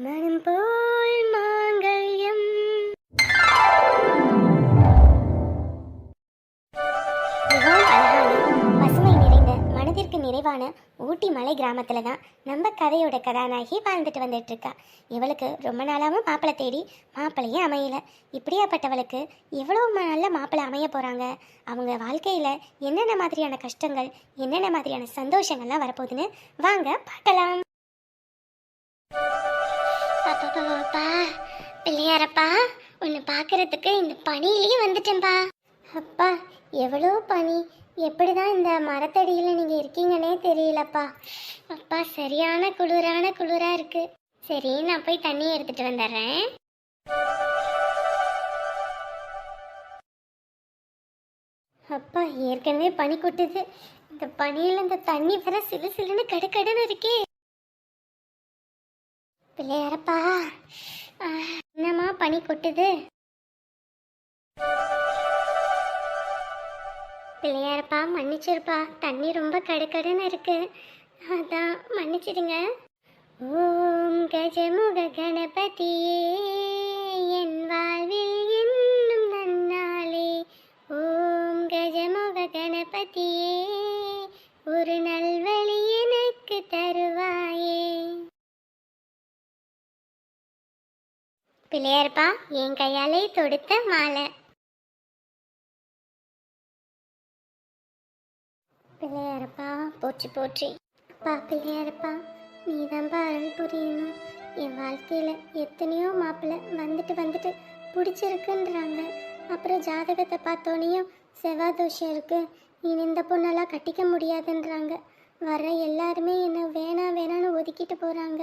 மனம் போல் மாங்கல்யம். மிகவும் அழகான பசுமை நிறைந்த மனதிற்கு நிறைவான ஊட்டி மலை கிராமத்துல தான் நம்ம கதையோட கதாநாயகி வாழ்ந்துட்டு வந்துட்டு இருக்கா. இவளுக்கு ரொம்ப நாளாவும் மாப்பிள்ளை தேடி மாப்பிள்ளையே அமையல. இப்படியாப்பட்டவளுக்கு எவ்வளவு நல்ல மாப்பிள்ளை அமைய போறாங்க. அவங்க வாழ்க்கையில என்னென்ன மாதிரியான கஷ்டங்கள், என்னென்ன மாதிரியான சந்தோஷங்கள்லாம் வரப்போகுதுன்னு வாங்க பார்க்கலாம். அப்பா பிள்ளையாரப்பா, உன்னை பார்க்கறதுக்கு இந்த பனியிலேயே வந்துட்டேன்பா. அப்பா எவ்வளோ பனி, எப்படிதான் இந்த மரத்தடியில் நீங்கள் இருக்கீங்கன்னே தெரியலப்பா. அப்பா சரியான குளிராக இருக்கு. சரி, நான் போய் தண்ணி எடுத்துட்டு வந்துடுறேன். அப்பா ஏற்கனவே பனி கொட்டுது, இந்த பனியில் இந்த தண்ணி வர சிலு சிலுன்னு கடுக்கடுன்னு இருக்கே. பிள்ளையாரப்பா, என்னம்மா பனி கொட்டுது? பிள்ளையாரப்பா மன்னிச்சிருப்பா, தண்ணி ரொம்ப கடுக்கடுன்னு இருக்கு, அதான் மன்னிச்சிடுங்க. ஓம் கஜமுக கணபதியே என் வாழ்வில் என்னும் நன்னாளே. ஓம் கஜமுக கணபதியே ஒரு நல்வழி எனக்கு தருவாயே. பிள்ளையாரப்பா என் கையாலே தொடுத்த மாலை. பிள்ளையாரப்பா போற்றி போற்றி. அப்பா பிள்ளையாரப்பா, நீதான்பா அருள் புரியணும். என் வாழ்க்கையில் எத்தனையோ மாப்பிள்ளை வந்துட்டு பிடிச்சிருக்குன்றாங்க. அப்புறம் ஜாதகத்தை பார்த்தோனையும் செவ்வாய் தோஷம் இருக்கு, நீ இந்த பொண்ணெல்லாம் கட்டிக்க முடியாதுன்றாங்க. வர்ற எல்லாருமே என்னை வேணான்னு ஒதுக்கிட்டு போகிறாங்க.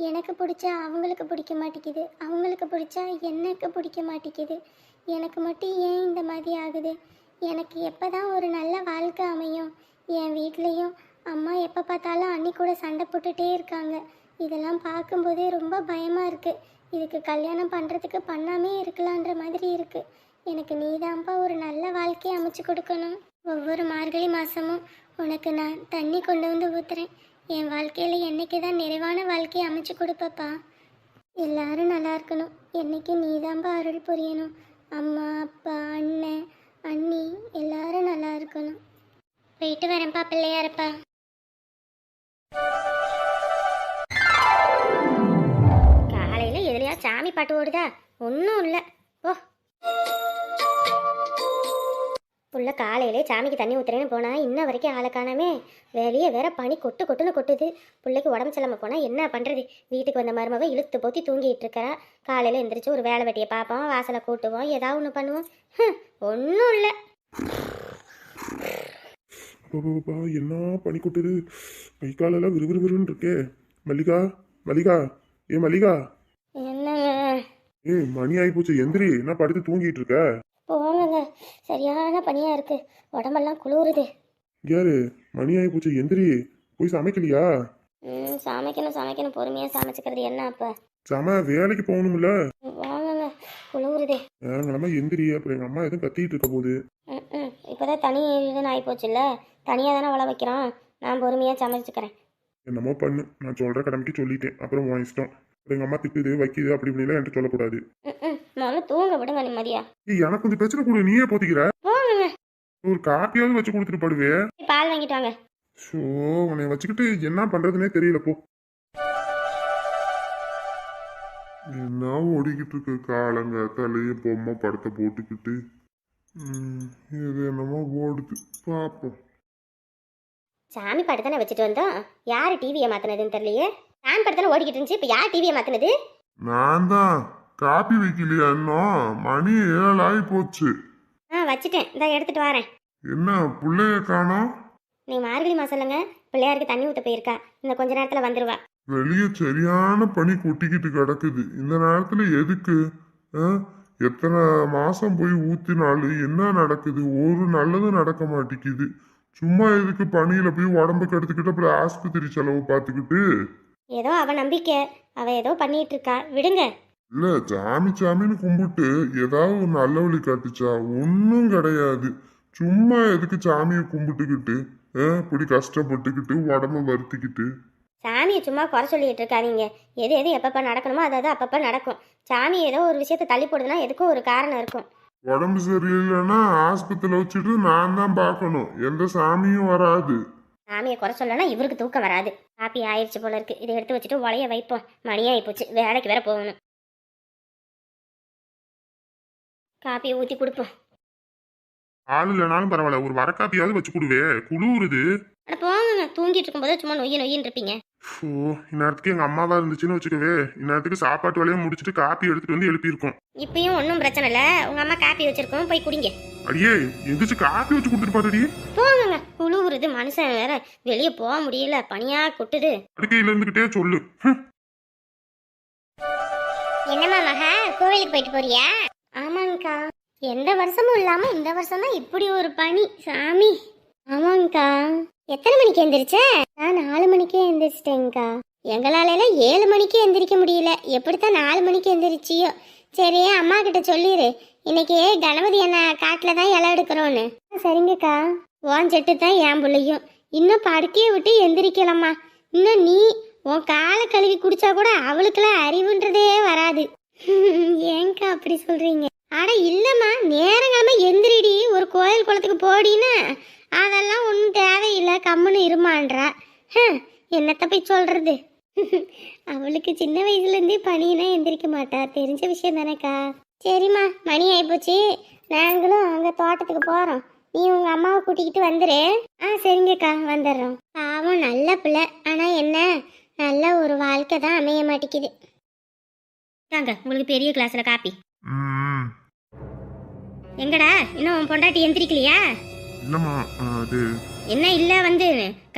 எனக்கு பிடிச்சா அவங்களுக்கு பிடிக்க மாட்டேங்குது, அவங்களுக்கு பிடிச்சா எனக்கு பிடிக்க மாட்டேங்குது. எனக்கு மட்டும் ஏன் இந்த மாதிரி ஆகுது? எனக்கு எப்போ தான் ஒரு நல்ல வாழ்க்கை அமையும்? என் வீட்லேயும் அம்மா எப்போ பார்த்தாலும் அண்ணி கூட சண்டை போட்டுகிட்டே இருக்காங்க. இதெல்லாம் பார்க்கும்போதே ரொம்ப பயமாக இருக்குது. இதுக்கு கல்யாணம் பண்ணுறதுக்கு பண்ணாமே இருக்கலான்ற மாதிரி இருக்குது. எனக்கு நீதான்ப்பா ஒரு நல்ல வாழ்க்கையை அமைச்சு கொடுக்கணும். ஒவ்வொரு மார்கழி மாதமும் உனக்கு நான் தண்ணி கொண்டு வந்து ஊற்றுறேன். என் வாழ்க்கையில் என்னைக்கு தான் நிறைவான வாழ்க்கையை அமைச்சு கொடுப்பப்பா. எல்லாரும் நல்லா இருக்கணும். என்னைக்கு நீதான்பா அருள் புரியணும். அம்மா அப்பா அண்ணன் அண்ணி எல்லாரும் நல்லா இருக்கணும். போயிட்டு வரேன்ப்பா பிள்ளையாரப்பா. காலையில் எதுலையா சாமி பாட்டு ஓடுதா? ஒன்றும் இல்லை. ஓ புள்ள காலையிலே சாமிக்கு தண்ணி ஊற்றுறேன்னு போனால் இன்ன வரைக்கும் ஆளை காணாமே. வெளியே வேற பனி கொட்டுன்னு கொட்டுது. பிள்ளைக்கு உடம்பு செல்லாமல் போனால் என்ன பண்ணுறது? வீட்டுக்கு வந்த மருமவை இழுத்து போத்தி தூங்கிட்டு இருக்கிறா. காலையில் எந்திரிச்சு ஒரு வேலை வெட்டியை பார்ப்போம், வாசலை கூட்டுவோம், ஏதாவது ஒன்று பண்ணுவோம். ஒன்றும் இல்லை. என்ன பனி கொட்டுது, கை காலெல்லாம் விறுவிறுன்னு இருக்கே. மல்லிகா மல்லிகா, ஏ மல்லிகா. என்னங்க? மணி ஆகி போச்சு, எந்திரி. என்ன படுத்து தூங்கிட்டு இருக்க? போங்க, சரியான பனியா இருக்கு, உடம்பெல்லாம் குளிருது. யாரு மணி ஆகி போச்சு, எந்திரி. போய் சமைக்கலையா? சமைக்கணும் பொறுமையா சமைச்சுக்கிறது என்ன அப்ப? வேலைக்கு போகணும்ல. வாங்க, குளிருது. கிளம்ப எந்திரி. அப்புறம் எங்க அம்மா எதுவும் கத்திட்டு இருக்க போகுது. இப்பதான் தனி இதுன்னு ஆகி போச்சுல்ல, தனியா தானே உழ வைக்கிறோம். நான் பொறுமையா சமைச்சுக்கிறேன். என்னமோ பண்ணு, நான் சொல்ற கடமைக்கு சொல்லிட்டேன். அப்புறம் உன் இஷ்டம். எங்க அம்மா திட்டுது வைக்குது அப்படி இப்படிலாம் என்கிட்ட சொல்லக்கூடாது. முதல்ல தூங்க விடுங்க நிம்மதியா. எனக்கு கொஞ்சம் பிரச்சனை கூட, நீயே போத்திக்கிற. ஒரு காப்பியாவது வச்சு கொடுத்துட்டு படுவே. பால் வாங்கிட்டு வாங்க. ஷோ, உன்னை வச்சுக்கிட்டு என்ன பண்றதுன்னே தெரியல போ. என்ன ஓடிக்கிட்டு இருக்கு காலங்காத்தாலேயே பொம்மை படத்தை போட்டுக்கிட்டு. இது என்னமோ ஓடுது, பாப்போம். சாமி பாட்டு தானே வச்சுட்டு வந்தோம். யாரு டிவியை மாத்தினதுன்னு தெரியலையே. சாமி பாட்டு தானே ஓடிக்கிட்டு இருந்துச்சு, இப்ப யார் டிவியை மாத்தினது? நான் தான். காப்பி வைக்கலையா இன்னும்? மணி 7 ஆகி போச்சு. வச்சுட்டேன், இதை எடுத்துட்டு வரேன். என்ன புள்ளைய காணோம்? நீ மார்கழி மாசம் இல்லைங்க, பிள்ளையாருக்கு தண்ணி ஊற்ற போயிருக்கா. இந்த கொஞ்ச நேரத்துல வந்துருவா. வெளியே சரியான பனி கொட்டிக்கிட்டு கிடக்குது. இந்த நேரத்துல எதுக்கு? எத்தனை மாசம் போய் ஊத்தினாலும் என்ன நடக்குது? ஒரு நல்லதும் நடக்க மாட்டேங்குது. சும்மா எதுக்கு பனியில போய் உடம்புக்கு எடுத்துக்கிட்டு அப்புறம் ஆஸ்பத்திரி செலவு பார்த்துக்கிட்டு? ஏதோ அவ நம்பிக்கை, அவ ஏதோ பண்ணிட்டு இருக்கா, விடுங்க. இல்ல, சாமின்னு கும்பிட்டு ஏதாவது ஒரு நல்ல வழி காட்டுச்சா? ஒன்னும் கிடையாது. சும்மா எதுக்கு சாமியை கும்பிட்டுக்கிட்டு இப்படி கஷ்டப்பட்டுக்கிட்டு உடம்ப வருத்திக்கிட்டு? சாமியை சும்மா குறை சொல்லிட்டு இருக்காதீங்க. எது எது எப்பப்போ நடக்கணுமோ அது அப்பப்போ நடக்கும். சாமி ஏதோ ஒரு விஷயத்தை தள்ளி போடுதுன்னா எதுக்கும் ஒரு காரணம் இருக்கும். உடம்பு சரியில்லைன்னா ஆஸ்பத்திரியில வச்சுட்டு நான் தான் பார்க்கணும், எந்த சாமியும் வராது. சாமியை குறை சொல்லனா இவருக்கு தூக்கம் வராது. காப்பி ஆயிடுச்சு போல இருக்கு. இதை எடுத்து வச்சுட்டு உலைய வைப்போம். மணியாகி போச்சு, வேலைக்கு வேற போகணும். காப்பியை ஊற்றி கொடுப்போம். ஆள் இல்லைனாலும் பரவாயில்ல, ஒரு வரக்காப்பியாவது வச்சு கொடுவே, குளிருது. அட போங்க, தூங்கிட்டு இருக்கும்போது சும்மா நொய்யின்னு இருப்பீங்க. ஓ, இந்நேரத்துக்கு எங்க அம்மாவா இருந்துச்சுன்னு வச்சுக்கவே, இந்நேரத்துக்கு சாப்பாட்டு வேலையை முடிச்சுட்டு காப்பி எடுத்துட்டு வந்து எழுப்பியிருக்கோம். இப்பயும் ஒன்றும் பிரச்சனை இல்லை. உங்க அம்மா காப்பி வச்சிருக்கோம், போய் குடிங்க. அடியே, எந்திரிச்சு காப்பி வச்சு கொடுத்துட்டு பாருடி. போங்க, குளிருது. மனுஷன் வேற வெளியே போக முடியல, பனியா கொட்டுது. அடுக்கையில இருந்துகிட்டே சொல்லு. என்னம்மா மகா, கோவிலுக்கு போயிட்டு போறியா? ஆமாங்கக்கா. எந்த வருஷமும் இல்லாம இந்த வருஷம் தான் இப்படி ஒரு பனி சாமி. ஆமாங்கக்கா. எத்தனை மணிக்கு எந்திரிச்ச? நான் 4 மணிக்கே எந்திரிச்சிட்டேங்கக்கா. எங்களால 7 மணிக்கு எந்திரிக்க முடியல. எப்படித்தான் 4 மணிக்கு எந்திரிச்சியோ. சரி, அம்மா கிட்ட சொல்லிடு, இன்னைக்கு கணபதி என்ன காட்டுல தான் இலை எடுக்கிறோன்னு. சரிங்கக்கா. உன் செட்டு தான் என் பிள்ளையும். இன்னும் படுக்கையை விட்டு எந்திரிக்கலாமா? இன்னும் நீ உன் காலை கழுவி குடிச்சா கூட அவளுக்கெல்லாம் அறிவுன்றதே வராது. ஏங்கா அப்படி சொல்றீங்க? அட இல்லம்மா, நேரங்காலமா எந்திரிடி, ஒரு கோயில் குளத்துக்கு போடின்னா அதெல்லாம் ஒன்றும் தேவையில்லை, கம்முன்னு இருமான்றா. என்னத்த போய் சொல்றது? அவளுக்கு சின்ன வயசுலேருந்தே பனினா எந்திரிக்க மாட்டா, தெரிஞ்ச விஷயம் தானேக்கா. சரிம்மா, மணி ஆயிப்போச்சு, நாங்களும் அங்கே தோட்டத்துக்கு போகிறோம். நீ உங்கள் அம்மாவை கூட்டிக்கிட்டு வந்துரு. சரிங்கக்கா, வந்துடுறோம். பாவம் நல்ல பிள்ளை, ஆனால் என்ன நல்ல ஒரு வாழ்க்கை தான் அமைய மாட்டேங்குது. உங்களுக்கு பெரிய கிளாஸ்ல காப்பி. எங்கடா இன்னும் உன் பொண்டாட்டி எந்திரிக்கலையா? இல்லம்மா, அது என்ன இல்ல, வந்து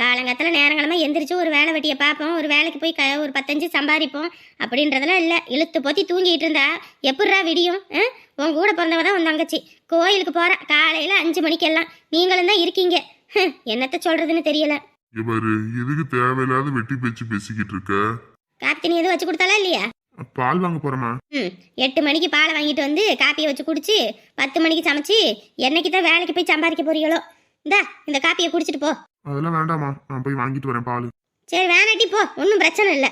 காலங்காலத்துல நேரங்களமா எந்திரிச்சு ஒரு வேலை வெட்டியை பார்ப்போம், ஒரு வேலைக்கு போய் ஒரு 10 சம்பாதிப்போம் அப்படின்றதெல்லாம் இல்லை. இழுத்து போத்தி தூங்கிட்டு இருந்தா எப்படிரா விடியும்? உன் கூட பிறந்தவ தான் உன் தங்கச்சி கோயிலுக்கு போற காலையில 5 மணிக்கெல்லாம். நீங்களும் தான் இருக்கீங்க. என்னத்த சொல்றதுன்னு தெரியல. இவரு எதுக்கு தேவையில்லாத வெட்டி பேச்சு பேசிக்கிட்டு இருக்க? காப்பி நீ எதுவும் வச்சு கொடுத்தாலா இல்லையா? பால் வாங்க போறமா. 8 மணிக்கு பாலை வாங்கிட்டு வந்து காப்பியை வச்சு குடிச்சு 10 மணிக்கு சமைச்சு என்னைக்கு தான் வேலைக்கு போய் சம்பாதிக்க போறீங்களோ? இந்தா இந்த காப்பியை குடிச்சிட்டு போ. அதெல்லாம் வேண்டாமா, நான் போய் வாங்கிட்டு வரேன் பால். சரி வேணாட்டி போ, ஒன்றும் பிரச்சனை இல்லை.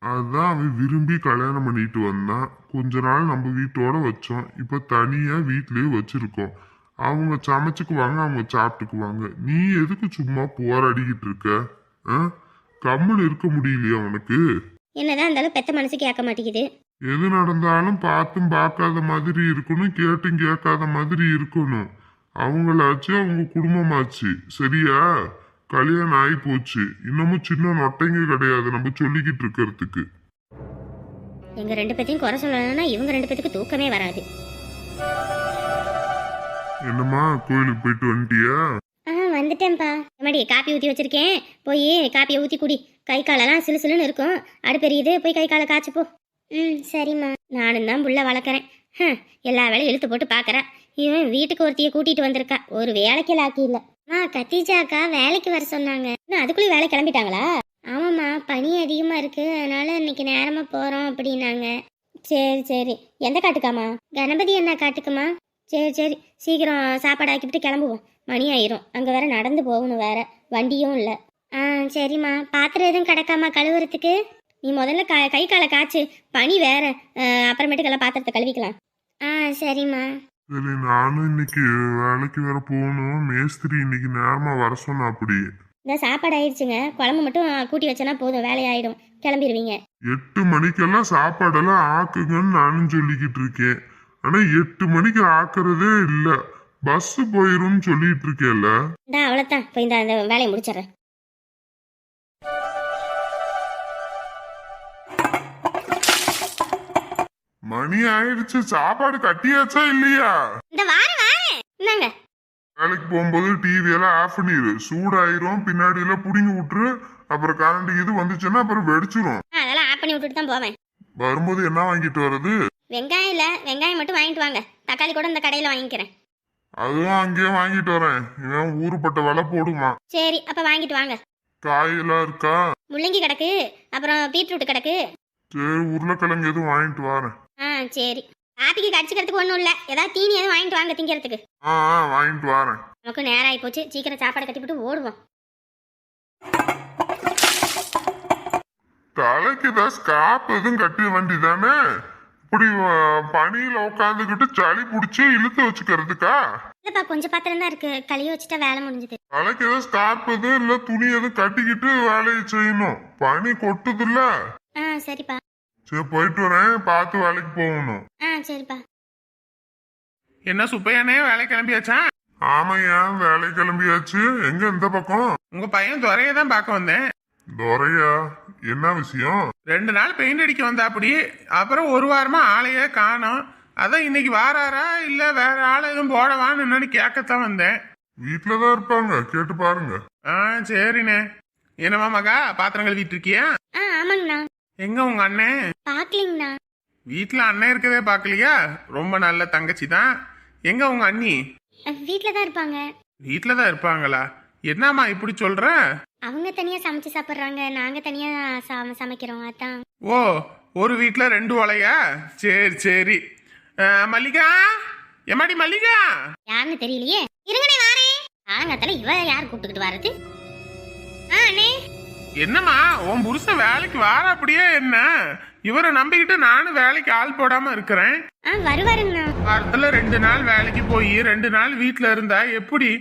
அதான் அவன் விரும்பி கல்யாணம் பண்ணிட்டு வந்தான், கொஞ்ச நாள் நம்ம வீட்டோட வச்சோம், இப்ப தனியா வீட்லயே வச்சிருக்கோம். அவங்க சமைச்சுக்குவாங்க, அவங்க சாப்பிட்டுக்குவாங்க. நீ எதுக்கு சும்மா போராடிக்கிட்டு இருக்க? கம்முன்னு இருக்க முடியலையா உனக்கு? என்னதான் இருந்தாலும் பெத்த மனசு கேட்க மாட்டேங்குது. எது நடந்தாலும் பார்த்தும் பார்க்காத மாதிரி இருக்கணும், கேட்டும் கேட்காத மாதிரி இருக்கணும். அவங்களாச்சு அவங்க குடும்பமாச்சு, சரியா? கல்யாணம் ஆகி போச்சு, இன்னமும் சின்ன நொட்டைங்க கிடையாது நம்ம சொல்லிக்கிட்டு இருக்கிறதுக்கு. எங்க 2 பேத்தையும் குறை சொல்லணும்னா இவங்க 2 பேத்துக்கு தூக்கமே வராது. என்னம்மா, கோயிலுக்கு போயிட்டு வந்துட்டியா? வந்துட்டேன்ப்பா. மடி காப்பி ஊற்றி வச்சிருக்கேன், போய் காப்பியை ஊற்றி குடி. கை காலெல்லாம் சிலு சிலுன்னு இருக்கும், அடுப்பெரியுது, போய் கை காலை காய்ச்சி போ. சரிம்மா. நானும் தான் புள்ள வளர்க்குறேன், எல்லா வேலையும் இழுத்து போட்டு பார்க்குறேன். இவன் வீட்டுக்கு ஒருத்தியை கூட்டிகிட்டு வந்திருக்கா, ஒரு வேலைக்கு ஆக்கி இல்லை. கத்திஜாக்கா வேலைக்கு வர சொன்னாங்க. அதுக்குள்ளேயும் வேலை கிளம்பிட்டாங்களா? ஆமாம்மா, பனி அதிகமாக இருக்குது, அதனால இன்னைக்கு நேரமாக போகிறோம் அப்படின்னாங்க. சரி சரி. எந்த காட்டுக்காமா? கணபதி அண்ணா காட்டுக்குமா? சரி சரி, சீக்கிரம் சாப்பாடு ஆக்கிவிட்டு கிளம்புவோம், மணி ஆயிரும். அங்கே வேற நடந்து போகணும், வேற வண்டியும் இல்லை. சரிம்மா. பாத்திரம் எதுவும் கிடக்காமா கழுவுறதுக்கு? நீ முதல்ல கை காலை காய்ச்சு, பனி வேற, அப்புறமேட்டுக்கெல்லாம் பாத்திரத்தை கழுவிக்கலாம். சரிம்மா. சரி, நானும் இன்னைக்கு வேலைக்கு வேற போகணும், மேஸ்திரி இன்னைக்கு நேரமா வர சொன்னா. அப்படி இந்த சாப்பாடு ஆயிடுச்சுங்க, குழம்பு மட்டும் கூட்டி வச்சனா போதும், வேலையாயிடும், கிளம்பிடுவீங்க. 8 மணிக்கெல்லாம் சாப்பாடெல்லாம் ஆக்குங்கன்னு நானும் சொல்லிக்கிட்டு இருக்கேன், ஆனா 8 மணிக்கு ஆக்குறதே இல்ல, பஸ் போயிரும்னு சொல்லிட்டு இருக்கேன்ல. அவ்வளவுதான், போய் இந்த வேலையை முடிச்சிடறேன். மணி ஆயிடுச்சு, சாப்பாடு கட்டியாச்சா இல்லையா? இந்த வாரம் என்னங்க, வேலைக்கு போகும்போது டிவி எல்லாம் ஆஃப் பண்ணிடு, சூடாயிரும், பின்னாடி எல்லாம் புடிங்கி விட்டுரு, அப்புறம் கரண்ட் இது வந்துச்சுன்னா அப்புறம் வெடிச்சிரும். அதெல்லாம் ஆஃப் பண்ணி விட்டுட்டு தான் போவேன். வரும்போது என்ன வாங்கிட்டு வர்றது? வெங்காயம் இல்ல, வெங்காயம் மட்டும் வாங்கிட்டு வாங்க, தக்காளி கூட இந்த கடையில வாங்கிக்கிறேன். அதுவும் அங்கேயே வாங்கிட்டு வரேன், இவன் ஊருப்பட்ட விலை போடுமா. சரி, அப்ப வாங்கிட்டு வாங்க. காயெல்லாம் இருக்கா? முள்ளங்கி கிடக்கு, அப்புறம் பீட்ரூட் கிடக்கு. சரி, உருளைக்கிழங்கு எதுவும் வாங்கிட்டு வரேன். சரி. காப்பிக்கு கடிச்சுக்கிறதுக்கு ஒன்றும் இல்லை, ஏதாவது தீனி எதுவும் வாங்கிட்டு வாங்க திங்கிறதுக்கு. வாங்கிட்டு வரேன். நமக்கு நேரம் ஆகி போச்சு, சீக்கிரம் சாப்பாடு கட்டிவிட்டு ஓடுவோம். தலைக்கு ஏதாவது ஸ்காப் எதுவும் கட்ட வேண்டியதானே? இப்படி பனியில உட்காந்துக்கிட்டு சளி பிடிச்சி இழுத்து வச்சுக்கிறதுக்கா? இல்லப்பா கொஞ்சம் பாத்திரம் தான் இருக்கு, கழுவி வச்சுட்டா வேலை முடிஞ்சது. தலைக்கு ஏதாவது ஸ்காப் எதுவும் இல்ல துணி எதுவும் கட்டிக்கிட்டு வேலையை செய்யணும். பனி கொட்டுது இல்ல. சரிப்பா. சரி போயிட்டு வரேன், பார்த்து வேலைக்கு போகணும். சரிப்பா. என்ன சுப்பையானே வேலை கிளம்பியாச்சா? ஆமையா வேலை கிளம்பியாச்சு. எங்க இந்த பக்கம்? உங்க பையன் துறையை தான் பார்க்க வந்தேன். துரையா, என்ன விஷயம்? 2 நாள் பெயிண்ட் அடிக்க வந்தா அப்படி, அப்புறம் 1 வாரமா ஆளையே காணோம். அதான் இன்னைக்கு வாராரா இல்ல வேற ஆள் எதுவும் போடவான்னு என்னன்னு கேட்கத்தான் வந்தேன். வீட்டுலதான் இருப்பாங்க, கேட்டு பாருங்க. சரிண்ணே. என்னவா மகா, பாத்திரம் கழுவிட்டு இருக்கியா? ஆமாங்கண்ணா. எங்க உங்க அண்ணன்? பாக்கலீங்கண்ணா. வீட்டுல அண்ணன் இருக்கவே பாக்கலையா? ரொம்ப நல்ல தங்கச்சி தான். எங்க உங்க அண்ணி? வீட்டுல தான் இருப்பாங்க. வீட்டுல தான் இருப்பாங்களா? என்னம்மா இப்படி சொல்ற? அவங்க தனியா சமைச்சு சாப்பிடுறாங்க, நாங்க தனியா சமைக்கிறோம். அதான். ஓ, ஒரு வீட்டுல 2 ஒலையா? சரி சரி. மல்லிகா, எம்மாடி மல்லிகா? யாருன்னு தெரியலையே, இருங்கண்ணே வாரேன். ஆங்கத்துல இவ யார் கூப்பிட்டுக்கிட்டு வர்றது? அண்ணே. என்னம்மா உன் புருஷன் வேலைக்கு வார அப்படியே என்ன? இவரை நம்பிக்கிட்டு நானும் வேலைக்கு ஆள் போடாம இருக்கிறேன். வருவாருங்கண்ணா. வாரத்துல 2 நாள் வேலைக்கு போய் 2 நாள் வீட்டுல இருந்தா எப்படி?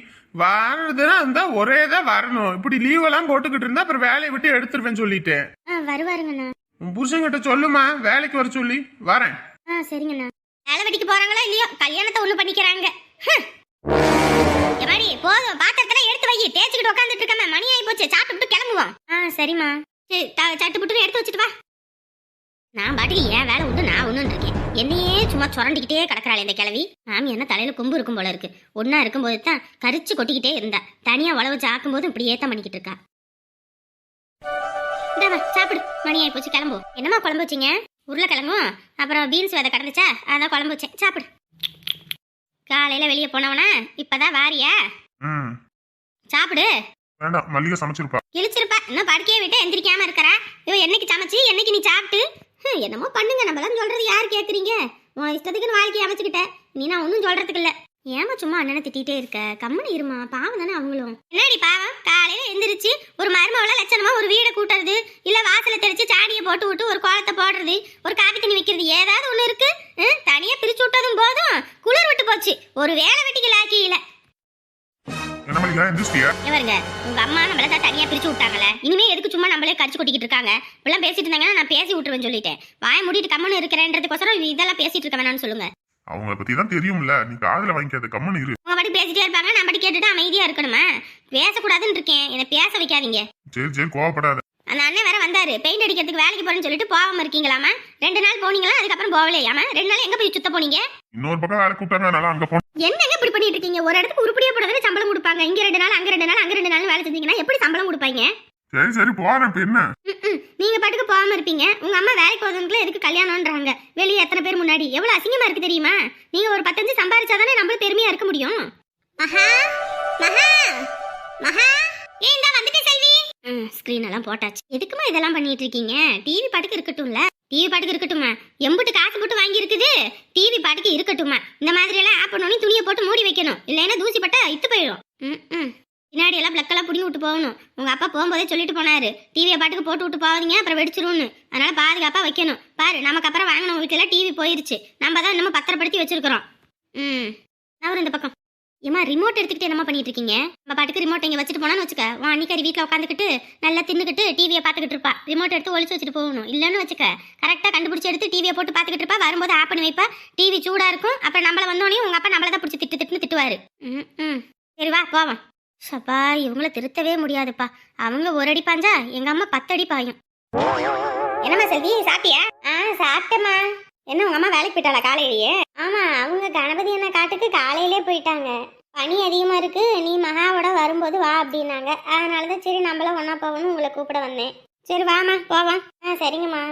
வாரதுன்னா இருந்தா ஒரே தான் வரணும். இப்படி லீவ் எல்லாம் போட்டுக்கிட்டு இருந்தா அப்புறம் வேலையை விட்டு எடுத்துருவேன் சொல்லிட்டேன். வருவாருங்கண்ணா. உன் புருஷன் கிட்ட சொல்லுமா வேலைக்கு வர சொல்லி. வரேன். சரிங்கண்ணா. வேலை வெட்டிக்கு போறாங்களோ இல்லையோ, கல்யாணத்தை ஒண்ணு பண்ணிக்கிறாங்க. எமாடி போதும், பாத்திரத்தெல்லாம் எடுத்து வை. தேய்ச்சிக்கிட்டு உட்காந்துட்டு இருக்காம மணி ஆகி போச்சு, சாப்பிட்டு கிளம்புவோம். சரிம்மா. சட்டு புட்டு எடுத்து வச்சுட்டு வா. நான் பாட்டுக்கு ஏன் வேலை உண்டு நான் ஒண்ணுன்னு இருக்கேன். என்னையே சும்மா சுரண்டிக்கிட்டே கிடக்குறாள் இந்த கிழவி. மாமி என்ன தலையில கொம்பு இருக்கும் போல இருக்கு. ஒன்னா இருக்கும்போது தான் கரிச்சு கொட்டிக்கிட்டே இருந்தா, தனியா உழவு சாக்கும் போது இப்படி ஏத்தம் பண்ணிக்கிட்டு இருக்கா. சாப்பிடு, மணி ஆகி போச்சு, கிளம்புவோம். என்னமா குழம்பு வச்சிங்க? உருளைக்கிழங்கும் அப்புறம் பீன்ஸ் விதை கடந்துச்சா, அதான் குழம்பு வச்சேன், சாப்பிடு. காலையில வெளியே போனவனா இப்பதான் வாரியா? சாப்பிடு. வேண்டாம், மல்லிகை சமைச்சிருப்பா. கிழிச்சிருப்பா, இன்னும் படுக்கையை விட்டு எந்திரிக்காம இருக்கிறா. இவ என்னைக்கு சமைச்சு என்னைக்கு நீ சாப்பிட்டு? என்னமோ பண்ணுங்க, நம்மளாம் சொல்றது யாரு கேக்குறீங்க? உன் இஷ்டத்துக்குன்னு வாழ்க்கையை அமைச்சுக்கிட்ட, நீ நான் ஒன்னும் சொல்றதுக்கு இல்ல. ஏமா சும்மா அண்ணனை திட்டிகிட்டே இருக்க? கம்முன்னு இருமா, பாவம் தானே அவங்களும். என்னடி பாவம்? காலையில எந்திரிச்சு ஒரு மருமவள லட்சணமா ஒரு வீடை கூட்டுறது, இல்ல வாசல தெளிச்சு சாணியை போட்டு விட்டு ஒரு கோலத்தை போடுறது, ஒரு காப்பி தண்ணி வைக்கிறது, ஏதாவது ஒண்ணு இருக்கு? தனியா பிரிச்சு விட்டதும் போதும் குளிர் விட்டு போச்சு. ஒரு வேலை வெட்டிக்கு லாக்கியில. இவருங்க உங்க அம்மா நம்மள தான் தனியா பிரிச்சு விட்டாங்கல்ல, இனிமே எதுக்கு சும்மா நம்மளே கடிச்சு கொட்டிக்கிட்டு இருக்காங்க? இப்பெல்லாம் பேசிட்டு இருந்தாங்கன்னா நான் பேசி விட்டுருவேன் சொல்லிட்டேன். வாய மூடிட்டு கம்முன்னு இருக்கிறேன்றதுக்கோசரம் இதெல்லாம் பேசிட்டு இருக்க வேணாம்னு சொல்லுங்க. அவங்கள பத்தி தான் தெரியும்ல, நீ காதுல வாங்கிக்காத, கம்முன்னு இரு. உங்க பாட்டு பேசிட்டே இருப்பாங்க, நான் பாட்டு கேட்டுட்டு அமைதியா இருக்கணுமா? பேசக்கூடாதுன்னு இருக்கேன், என்ன பேச வைக்காதீங்க. சரி சரி, கோவப்படாத. அந்த அண்ணன் வேற வந்தாரு, பெயிண்ட் அடிக்கிறதுக்கு வேலைக்கு போறேன்னு சொல்லிட்டு போகாம இருக்கீங்களாமா? 2 நாள் போனீங்களா, அதுக்கப்புறம் போகலையாமா? 2 நாள் எங்க போய் சுத்த போனீங்க? இன்னொரு பக்கம் வேலை கூப்பிட்டாங்க, அங்க போனோம். என்னங்க இப்படி பண்ணிட்டு இருக்கீங்க? ஒரு இடத்துக்கு உருப்படியா போடுறதுல சம்பளம் கொடுப்பாங்க, இங்க 2 நாள் அங்க 2 நாள் அங்க 2 நாள் வேலை செஞ்சீங்கன்னா எப்படி சம்பளம் கொடுப்பாங்க? சரி சரி போறேன், இப்ப என்ன? நீங்க பாட்டுக்கு போகாம இருப்பீங்க. உங்க அம்மா வேலைக்கு போறதுக்குள்ள எதுக்கு கல்யாணம்ன்றாங்க? வெளியே எத்தனை பேர் முன்னாடி எவ்வளவு அசிங்கமா இருக்கு தெரியுமா? நீங்க ஒரு 10 சம்பாதிச்சாதானே நம்மளும் பெருமையா இருக்க முடியும். மகா மகா மகா, ஏன் இந்த வந்துட்டே செல்வி. ஸ்கிரீன் எல்லாம் போட்டாச்சு. எதுக்குமா இதெல்லாம் பண்ணிட்டு இருக்கீங்க? டிவி பாட்டுக்கு இருக்கட்டும்ல. டிவி பாட்டுக்கு இருக்கட்டுமா? எம்புட்டு காசு போட்டு வாங்கி இருக்குது, டிவி பாட்டுக்கு இருக்கட்டுமா? இந்த மாதிரி எல்லாம் ஆப் பண்ணி துணியை போட்டு மூடி வைக்கணும், இல்லைன்னா தூசி பட்டா இத்து போயிடும். பின்னாடி எல்லாம் பிளக்கெல்லாம் புடிங்கி விட்டு போகணும். உங்க அப்பா போகும்போதே சொல்லிட்டு போனாரு, டிவியை பாட்டுக்கு போட்டு விட்டு போவாதீங்க, அப்புறம் வெடிச்சிரும்னு. அதனால பாதுகாப்பா வைக்கணும். பாரு, நமக்கு அப்புறம் வாங்கின வீட்டுல டிவி போயிருச்சு, நம்ம தான் இன்னமும் பத்திரப்படுத்தி வச்சிருக்கிறோம். அவரு இந்த பக்கம். ஏமா ரிமோட் எடுத்துக்கிட்டு என்னமா பண்ணிட்டு இருக்கீங்க? நம்ம பாட்டுக்கு ரிமோட் இங்க வச்சுட்டு போனான்னு வச்சுக்க, உன் அன்னிக்காரி வீட்டுல உட்காந்துக்கிட்டு நல்லா தின்னுக்கிட்டு டிவியை பாத்துக்கிட்டு இருப்பா. ரிமோட் எடுத்து ஒளிச்சு வச்சுட்டு போகணும். இல்லன்னு வச்சுக்க, கரெக்டா கண்டுபிடிச்சு எடுத்து டிவியை போட்டு பாத்துக்கிட்டு இருப்பா. வரும்போது ஆப் பண்ணி வைப்பா, டிவி சூடா இருக்கும். அப்புறம் நம்மள வந்தோடனே உங்க அப்பா நம்மளதான் பிடிச்சி திட்டுன்னு திட்டுவாரு. சரி வா போவோம். சப்பா, இவங்கள திருத்தவே முடியாதுப்பா. அவங்க ஒரு அடி பாஞ்சா எங்க அம்மா 10 அடி பாயும். என்னம்மா செல்வி, சாப்பிட்டியா? சாப்பிட்டேம்மா. என்ன உங்க அம்மா வேலைக்கு போயிட்டாளா காலையிலேயே? ஆமா, அவங்க கணபதி அண்ணா காட்டுக்கு காலையிலே போயிட்டாங்க. பனி அதிகமா இருக்கு, நீ மகாவோட வரும்போது வா அப்படின்னாங்க. அதனாலதான் சரி நம்மளும் ஒன்னா போவோம்னு உங்களை கூப்பிட வந்தேன். சரி வாமா போவோம். சரிங்கம்மா.